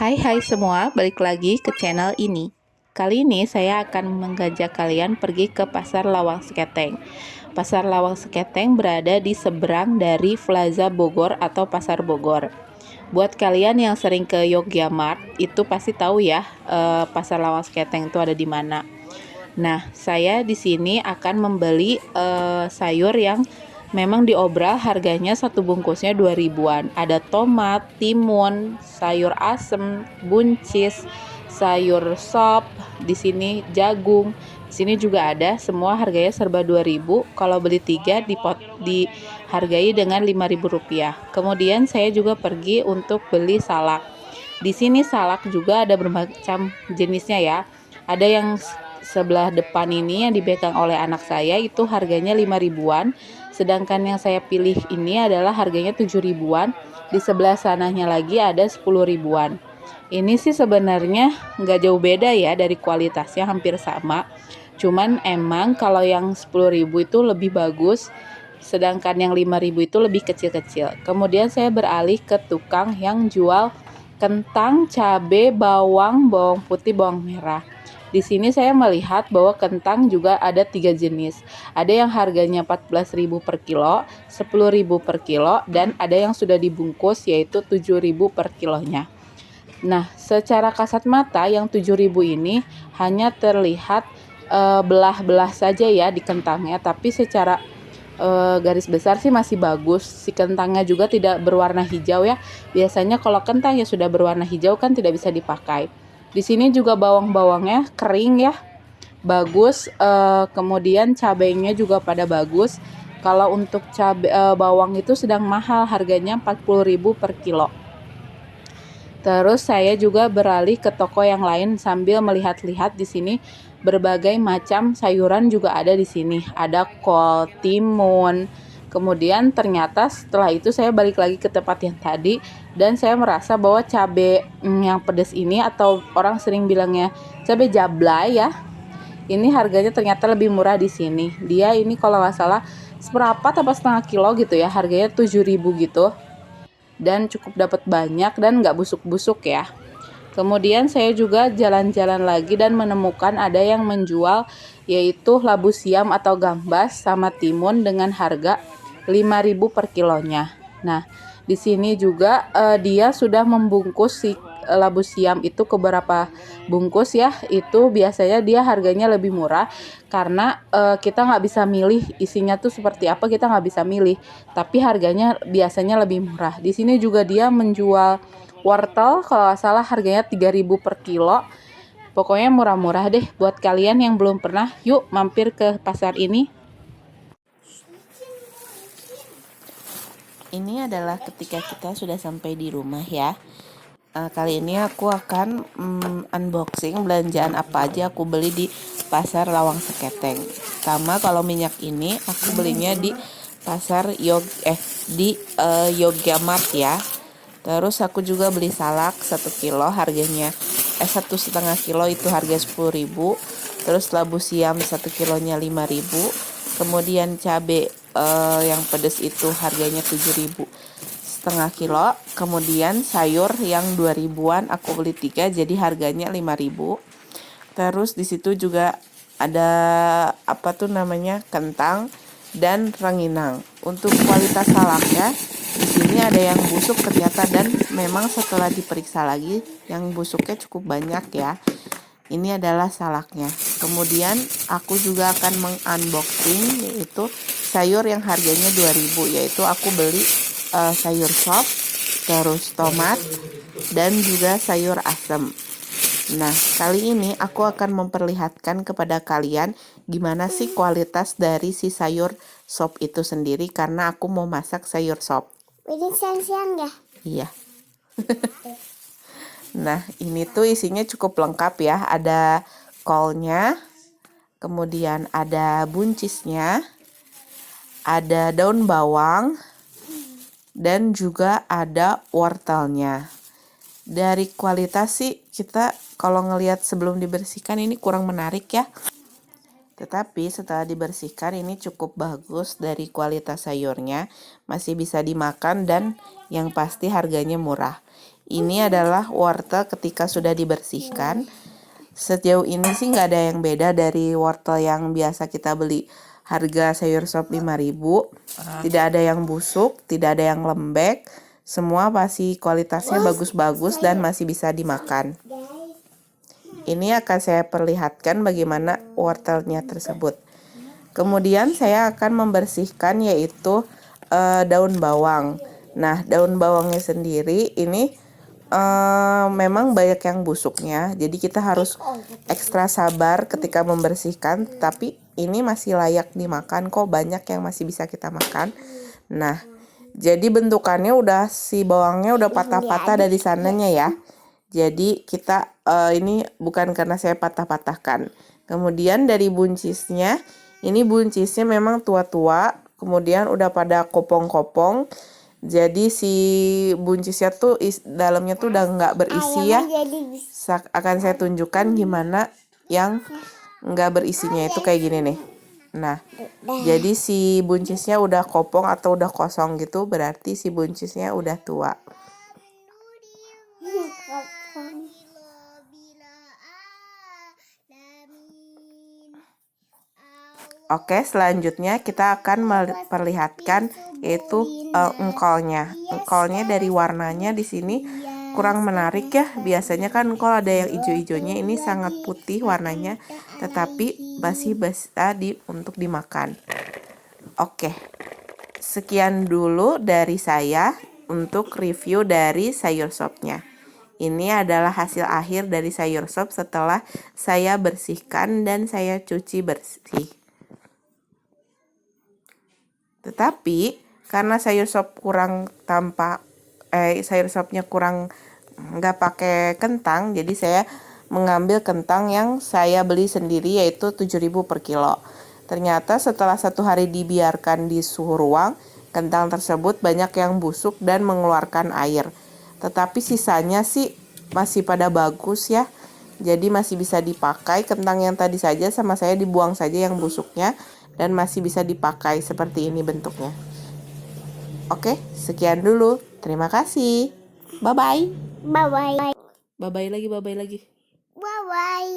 Hai semua, balik lagi ke channel ini. Kali ini saya akan mengajak kalian pergi ke Pasar Lawang Seketeng. Pasar Lawang Seketeng berada di seberang dari Plaza Bogor atau Pasar Bogor. Buat kalian yang sering ke Yogyamart, itu pasti tahu ya, Pasar Lawang Seketeng itu ada di mana. Nah, saya di sini akan membeli sayur yang memang diobral, harganya satu bungkusnya 2 ribuan. Ada tomat, timun, sayur asem, buncis, sayur sop, di sini jagung. Di sini juga ada, semua harganya serba 2 ribu. Kalau beli 3 dihargai dengan 5 ribu rupiah. Kemudian saya juga pergi untuk beli salak. Di sini salak juga ada bermacam jenisnya ya. Ada yang sebelah depan ini yang dipegang oleh anak saya itu harganya 5 ribuan. Sedangkan yang saya pilih ini adalah harganya 7 ribuan. Di sebelah sananya lagi ada 10 ribuan. Ini sih sebenarnya nggak jauh beda ya, dari kualitasnya hampir sama. Cuman emang kalau yang 10 ribu itu lebih bagus, sedangkan yang 5 ribu itu lebih kecil-kecil. Kemudian saya beralih ke tukang yang jual kentang, cabai, bawang putih, bawang merah. Di sini saya melihat bahwa kentang juga ada 3 jenis. Ada yang harganya 14 ribu per kilo, 10 ribu per kilo, dan ada yang sudah dibungkus yaitu 7 ribu per kilonya. Nah, secara kasat mata yang 7 ribu ini hanya terlihat belah-belah saja ya di kentangnya, tapi secara garis besar sih masih bagus. Si kentangnya juga tidak berwarna hijau ya. Biasanya kalau kentang ya sudah berwarna hijau kan tidak bisa dipakai. Di sini juga bawang-bawangnya kering ya, bagus. Kemudian cabenya juga pada bagus. Kalau untuk bawang itu sedang mahal, harganya 40 ribu per kilo. Terus saya juga beralih ke toko yang lain sambil melihat-lihat. Di sini berbagai macam sayuran juga ada di sini. Ada kol, timun. Kemudian ternyata setelah itu saya balik lagi ke tempat yang tadi dan saya merasa bahwa cabai yang pedas ini, atau orang sering bilangnya cabai jablay ya, ini harganya ternyata lebih murah di sini. Dia ini kalau nggak salah seperempat atau setengah kilo gitu ya, harganya 7 ribu gitu. Dan cukup dapat banyak dan nggak busuk-busuk ya. Kemudian saya juga jalan-jalan lagi dan menemukan ada yang menjual yaitu labu siam atau gambas sama timun dengan harga 5 ribu per kilonya. Nah, di sini juga dia sudah membungkus si labu siam itu ke beberapa bungkus ya. Itu biasanya dia harganya lebih murah karena kita nggak bisa milih isinya tuh seperti apa, kita nggak bisa milih. Tapi harganya biasanya lebih murah. Di sini juga dia menjual wortel, kalau nggak salah harganya 3 ribu per kilo. Pokoknya murah-murah deh. Buat kalian yang belum pernah, yuk mampir ke pasar ini. Ini adalah ketika kita sudah sampai di rumah ya. Kali ini aku akan unboxing belanjaan apa aja aku beli di Pasar Lawang Seketeng. Pertama, kalau minyak ini aku belinya di pasar Yogyamart ya. Terus aku juga beli salak 1 kilo harganya 1,5 kilo itu harga 10 ribu. Terus labu siam 1 kilonya 5 ribu. Kemudian cabai yang pedas itu harganya 7 ribu setengah kilo. Kemudian sayur yang 2 ribuan aku beli 3 jadi harganya 5 ribu. Terus di situ juga ada apa tuh namanya, kentang dan rengginang. Untuk kualitas salaknya di sini ada yang busuk ternyata, dan memang setelah diperiksa lagi yang busuknya cukup banyak ya. Ini adalah salaknya. Kemudian aku juga akan mengunboxing yaitu sayur yang harganya 2 ribu, yaitu aku beli sayur sop, terus tomat, dan juga sayur asem. Nah, kali ini aku akan memperlihatkan kepada kalian gimana sih kualitas dari si sayur sop itu sendiri, karena aku mau masak sayur sop. Ini siang-siang ya? Iya. Nah, ini tuh isinya cukup lengkap ya. Ada kolnya, kemudian ada buncisnya, ada daun bawang, dan juga ada wortelnya. Dari kualitas sih kita kalau ngelihat sebelum dibersihkan ini kurang menarik ya. Tetapi setelah dibersihkan ini cukup bagus dari kualitas sayurnya, masih bisa dimakan dan yang pasti harganya murah. Ini adalah wortel ketika sudah dibersihkan. Sejauh ini sih nggak ada yang beda dari wortel yang biasa kita beli. Harga sayur sop 5.000. Tidak ada yang busuk, tidak ada yang lembek. Semua pasti kualitasnya bagus-bagus dan masih bisa dimakan. Ini akan saya perlihatkan bagaimana wortelnya tersebut. Kemudian saya akan membersihkan yaitu daun bawang. Nah, daun bawangnya sendiri ini memang banyak yang busuknya, jadi kita harus ekstra sabar ketika membersihkan, tapi ini masih layak dimakan kok, banyak yang masih bisa kita makan. Nah, jadi bentukannya si bawangnya udah patah-patah dari sananya ya. Jadi kita ini bukan karena saya patah-patahkan. Kemudian dari buncisnya, ini buncisnya memang tua-tua, kemudian udah pada kopong-kopong. Jadi si buncisnya tuh dalamnya tuh udah nggak berisi ya. Akan saya tunjukkan gimana yang nggak berisinya itu kayak gini nih. Nah, jadi si buncisnya udah kopong atau udah kosong gitu, berarti si buncisnya udah tua. Oke, selanjutnya kita akan memperlihatkan yaitu engkolnya. Engkolnya dari warnanya di sini kurang menarik ya. Biasanya kan engkol ada yang hijau-hijaunya, ini sangat putih warnanya, tetapi masih bisa untuk dimakan. Oke, sekian dulu dari saya untuk review dari sayur sopnya. Ini adalah hasil akhir dari sayur sop setelah saya bersihkan dan saya cuci bersih. Tetapi karena sayur sop sayur sopnya kurang nggak pakai kentang, jadi saya mengambil kentang yang saya beli sendiri yaitu 7.000 per kilo. Ternyata setelah 1 hari dibiarkan di suhu ruang, kentang tersebut banyak yang busuk dan mengeluarkan air. Tetapi sisanya sih masih pada bagus ya. Jadi masih bisa dipakai. Kentang yang tadi saja sama saya dibuang saja yang busuknya, dan masih bisa dipakai seperti ini bentuknya. Oke, sekian dulu. Terima kasih. Bye-bye. Bye-bye. Bye-bye lagi, bye-bye lagi. Bye-bye.